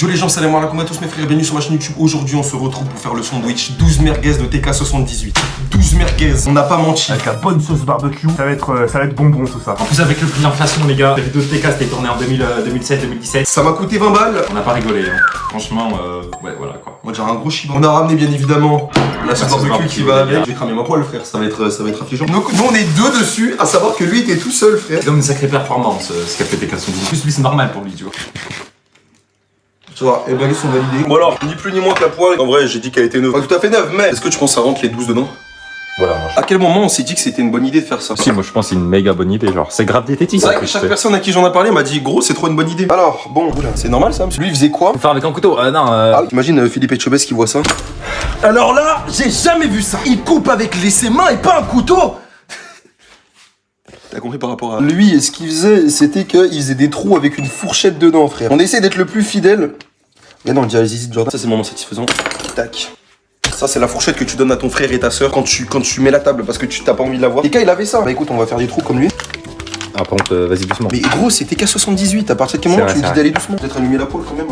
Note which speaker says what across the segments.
Speaker 1: Yo les gens, salam alaikum à tous mes frères, bienvenue sur ma chaîne YouTube. Aujourd'hui on se retrouve pour faire le sandwich 12 merguez de TK78. 12 merguez, on n'a pas menti.
Speaker 2: Avec la bonne sauce barbecue, ça va être bonbon tout ça.
Speaker 3: En plus avec le prix d'inflation les gars, la vidéo de TK c'était tourné en 2007-2017.
Speaker 1: Ça m'a coûté 20 balles.
Speaker 3: On n'a pas rigolé hein. Franchement, ouais voilà quoi.
Speaker 1: On va dire un gros chiban. On a ramené bien évidemment la sauce barbecue qui va avec. Je vais cramer ma poêle frère, ça va être affligeant. Donc nous on est deux dessus, à savoir que lui était tout seul frère.
Speaker 3: C'est comme une sacrée performance ce qu'a fait TK78. En plus lui c'est normal pour lui tu vois.
Speaker 1: Tu vois, les baguettes sont validées. Bon alors, ni plus ni moins que la poêle. En vrai, j'ai dit qu'elle était neuve. Pas tout à fait neuve, mais est-ce que tu penses que ça rentre les 12 dedans?
Speaker 3: Voilà.
Speaker 1: À quel moment on s'est dit que c'était une bonne idée de faire ça?
Speaker 3: Si moi je pense que c'est une méga bonne idée, genre c'est grave diététique.
Speaker 1: C'est vrai que chaque personne à qui j'en ai parlé m'a dit gros c'est trop une bonne idée. Alors bon, c'est normal ça, monsieur. Lui il faisait quoi?
Speaker 3: Faire avec un couteau, non
Speaker 1: Ah oui, imagine Philippe Etchebest qui voit ça. Alors là, j'ai jamais vu ça. Il coupe avec ses mains et pas un couteau. T'as compris par rapport à lui, ce qu'il faisait, c'était qu'il faisait des trous avec une fourchette dedans, frère. On essaie d'être le plus fidèle. Mais non, on dirait les zizi de Jordan. Ça, c'est le moment satisfaisant. Tac. Ça, c'est la fourchette que tu donnes à ton frère et ta soeur quand tu mets la table parce que tu t'as pas envie de la voir. Et quand il avait ça, bah écoute, on va faire des trous comme lui.
Speaker 3: Ah, par contre, vas-y doucement.
Speaker 1: Mais gros, c'était TK78. À partir de quel moment tu me dis d'aller doucement? Peut-être allumer la poêle quand même.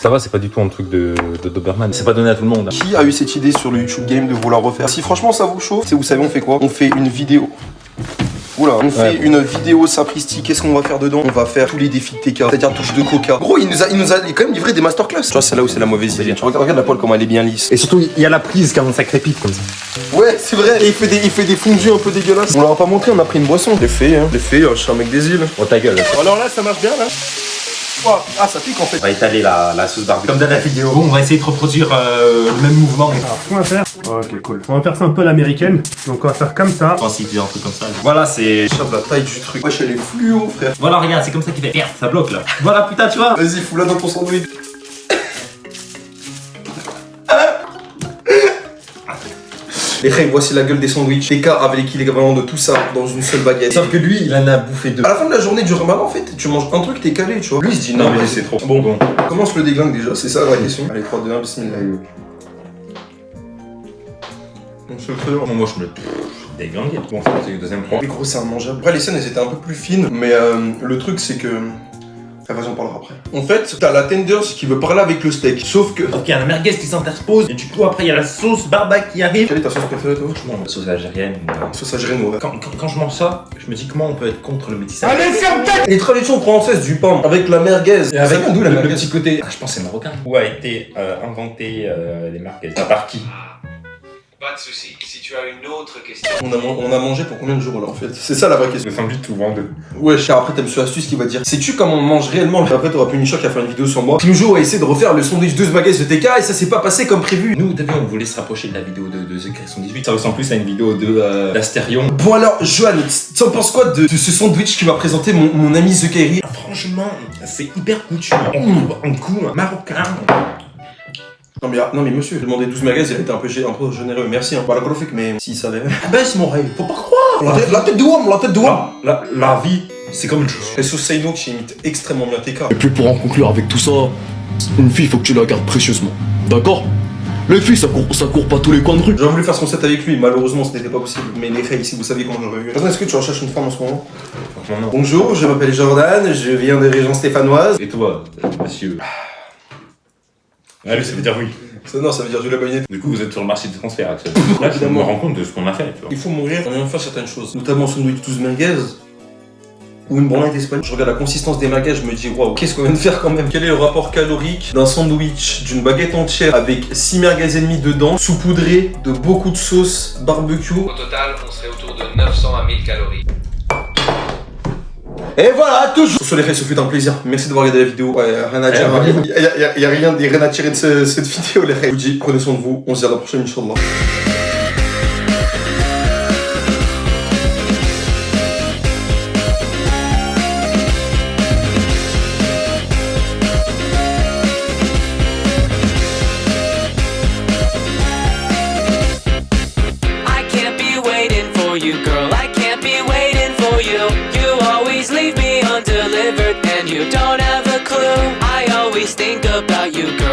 Speaker 3: Ça va, c'est pas du tout un truc de Doberman. C'est pas donné à tout le monde.
Speaker 1: Qui a eu cette idée sur le YouTube Game de vouloir refaire? Si franchement ça vous chauffe, c'est vous savez, on fait quoi? On fait une vidéo. Oula, on fait une vidéo simplistique. Qu'est-ce qu'on va faire dedans? On va faire tous les défis de TK, c'est-à-dire touche de coca. Gros, il nous a quand même livré des masterclass. Tu vois, c'est là où c'est la mauvaise idée. Regarde la poêle comment elle est bien lisse.
Speaker 3: Et surtout, il y a la prise quand ça crépite comme ça.
Speaker 1: Ouais, c'est vrai. Et il fait des fondus un peu dégueulasses. On leur a pas montré, on a pris une boisson. Je l'ai fait, je suis un mec des îles.
Speaker 3: Oh ta gueule.
Speaker 1: Alors là, ça marche bien là. Ah, ça pique en fait.
Speaker 3: On va étaler la sauce barbecue. Comme dans la vidéo. Bon, on va essayer de reproduire le même mouvement.
Speaker 2: Alors, ce qu'on va faire, ok cool. On va faire ça un peu à l'américaine. Donc on va faire comme ça.
Speaker 3: Je pense qu'il fait un truc comme ça. Voilà, c'est.
Speaker 1: Regarde la taille du truc. Wesh, elle est fluo, frère.
Speaker 3: Voilà, regarde, c'est comme ça qu'il fait. Merde, ça bloque là. Voilà, putain, tu vois.
Speaker 1: Vas-y, fous-la dans ton sandwich. Les frères, voici la gueule des sandwichs. TK avec l'équivalent de tout ça dans une seule baguette.
Speaker 3: Sauf que lui, il en a bouffé deux.
Speaker 1: À la fin de la journée du ramadan, en fait, tu manges un truc, t'es calé, tu vois. Lui, il se dit non, mais c'est trop. Bon, commence le déglingue déjà, c'est ça la question. Allez, 3, 2, 1, bismillah. On se le fait.
Speaker 3: Bon, moi, je me. Déglingué. Bon, c'est le deuxième point.
Speaker 1: Mais gros, c'est immangeable. Après, les scènes, elles étaient un peu plus fines, mais le truc, c'est que. Vas-y, on parlera après. En fait, t'as la tenders qui veut parler avec le steak. Sauf que.
Speaker 3: Donc il y a la merguez qui s'interpose et du coup après il y a la sauce barbecue qui arrive.
Speaker 1: Quelle est ta sauce préférée toi?
Speaker 3: Franchement, la sauce algérienne.
Speaker 1: Sauce algérienne, ouais.
Speaker 3: Quand je mange ça, je me dis comment on peut être contre le métissage.
Speaker 1: Allez, ferme-toi! Les traditions françaises du pain avec la merguez.
Speaker 3: Et avec
Speaker 1: ça vient d'où la
Speaker 3: le
Speaker 1: merguez?
Speaker 3: petit côté. Ah, je pense que c'est marocain. Où a été inventé les merguez? Par qui?
Speaker 4: Pas de soucis. Si tu as une autre question.
Speaker 1: On a mangé pour combien de jours là en fait? C'est ça la vraie question.
Speaker 3: Le sandwich souvent deux.
Speaker 1: Ouais, après t'as monsieur Astuce qui va dire sais-tu comment on mange réellement? Après t'auras Punisher qui a fait une vidéo sur moi. Pinjo a essayé de refaire le sondage 12 baguettes de TK et ça s'est pas passé comme prévu.
Speaker 3: Nous, t'as vu, on voulait se rapprocher de la vidéo de ZK118. Ça ressemble plus à une vidéo d'Astérion.
Speaker 1: Bon alors, Johan, tu en penses quoi de ce sandwich qui m'a présenté mon ami The Kairi?
Speaker 3: Franchement, c'est hyper coutu. Un coup marocain.
Speaker 1: Non mais monsieur, demander 12 merguez, il a été un peu généreux, merci hein. Voilà, mais s'il savait.
Speaker 3: Ah ben c'est mon rêve, faut pas croire.
Speaker 1: La tête de homme.
Speaker 3: La vie, c'est comme une chose.
Speaker 1: Et sur Seino qui imite extrêmement bien TK.
Speaker 5: Et puis pour en conclure avec tout ça, une fille faut que tu la gardes précieusement. D'accord? Les filles ça court pas tous les coins de rue.
Speaker 1: J'aurais voulu faire ce concept avec lui, malheureusement ce n'était pas possible. Mais les frères ici, vous savez comment j'aurais vu. Est-ce que tu recherches une femme en ce moment?
Speaker 3: Franchement non.
Speaker 1: Bonjour, je m'appelle Jordan, je viens de région stéphanoise.
Speaker 3: Et toi, monsieur? Ah lui ça veut dire oui.
Speaker 1: Non, ça veut dire du la bagnette.
Speaker 3: Du coup vous êtes sur le marché des transferts actuellement. Là je me rends compte de ce qu'on a fait, tu vois.
Speaker 1: Il faut mourir en ayant fait certaines choses. Notamment son sandwich 12 merguez. Ou une branlette espagnole. Je regarde la consistance des merguez, je me dis waouh, qu'est-ce qu'on vient de faire quand même? Quel est le rapport calorique d'un sandwich d'une baguette entière avec 6 merguez et demi dedans, saupoudré de beaucoup de sauce barbecue?
Speaker 4: Au total, on serait autour de 900 à 1000 calories.
Speaker 1: Et voilà, toujours sur les faits, ce fut un plaisir. Merci d'avoir regardé la vidéo. Ouais, rien à dire. Il y a rien à tirer de cette vidéo, les frères. Je vous dis, prenez soin de vous. On se dit à la prochaine, Inch'Allah.
Speaker 6: I can't be waiting for you, girl. I can't be waiting for you. You always leave me undelivered, and you don't have a clue. I always think about you, girl.